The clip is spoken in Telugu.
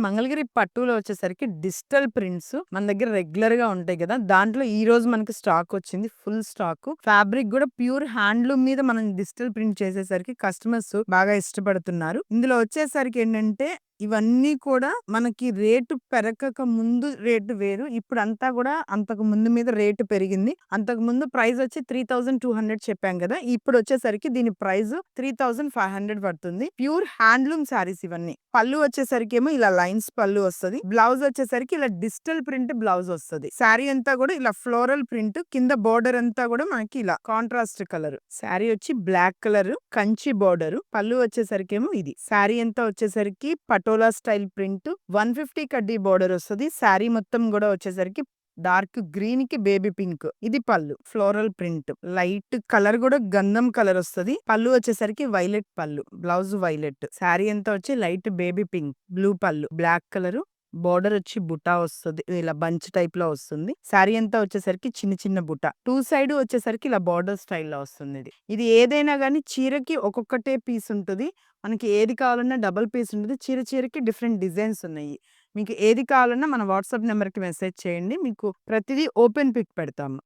మంగళగిరి పట్టులో వచ్చేసరికి డిజిటల్ ప్రింట్స్ మన దగ్గర రెగ్యులర్ గా ఉంటాయి కదా. దాంట్లో ఈ రోజు మనకి స్టాక్ వచ్చింది. Full stock. ఫ్యాబ్రిక్ కూడా ప్యూర్ హ్యాండ్లూమ్ మీద మనం డిజిటల్ ప్రింట్ చేసేసరికి కస్టమర్స్ బాగా ఇష్టపడుతున్నారు. ఇందులో వచ్చేసరికి ఏంటంటే ఇవన్నీ కూడా మనకి రేటు పెరగక ముందు రేటు వేరు. ఇప్పుడంతా కూడా అంతకు ముందు మీద రేటు పెరిగింది. అంతకు ముందు ప్రైస్ వచ్చి 3200 చెప్పాం కదా. ఇప్పుడు వచ్చేసరికి దీని ప్రైస్ 3500 పడుతుంది. ప్యూర్ హ్యాండ్లూమ్ సారీస్ ఇవన్నీ. పళ్ళు వచ్చేసరికి ఏమో ఇలా లైన్స్ పళ్ళు వస్తది. బ్లౌజ్ వచ్చేసరికి ఇలా డిజిటల్ ప్రింట్ బ్లౌజ్ వస్తది. శారీ అంతా కూడా ఇలా ఫ్లోరల్ ప్రింట్, కింద బోర్డర్ అంతా కూడా మనకి ఇలా కాంట్రాస్ట్ కలర్. శారీ వచ్చి బ్లాక్ కలర్ కంచి బోర్డర్. పళ్ళు వచ్చేసరికి ఏమో ఇది. శారీ అంతా వచ్చేసరికి పటోలా స్టైల్ ప్రింట్ 150 కడ్డీ బోర్డర్ వస్తది. శారీ మొత్తం కూడా వచ్చేసరికి డార్క్ గ్రీన్ కి బేబీ పింక్. ఇది పళ్ళు ఫ్లోరల్ ప్రింట్. లైట్ కలర్ కూడా గంధం కలర్ వస్తది. పళ్ళు వచ్చేసరికి వైలెట్ పళ్ళు. Blouse violet. శారీ అంతా వచ్చి లైట్ బేబీ పింక్. బ్లూ పళ్ళు. Black colour. బోర్డర్ వచ్చి బుటా వస్తుంది. ఇలా బంచ్ టైప్ లో వస్తుంది. శారీ అంతా వచ్చేసరికి చిన్న చిన్న బుటా. టూ సైడ్ వచ్చేసరికి ఇలా బోర్డర్ స్టైల్ లో వస్తుంది. ఇది ఏదైనా గానీ చీరకి ఒక్కొక్కటే పీస్ ఉంటుంది. మనకి ఏది కావాలన్నా డబుల్ పీస్ ఉంటుంది. చీరకి డిఫరెంట్ డిజైన్స్ ఉన్నాయి. మీకు ఏది కావాలన్నా మన వాట్సాప్ నెంబర్కి మెసేజ్ చేయండి. మీకు ప్రతిదీ ఓపెన్ పిక్ పెడతాము.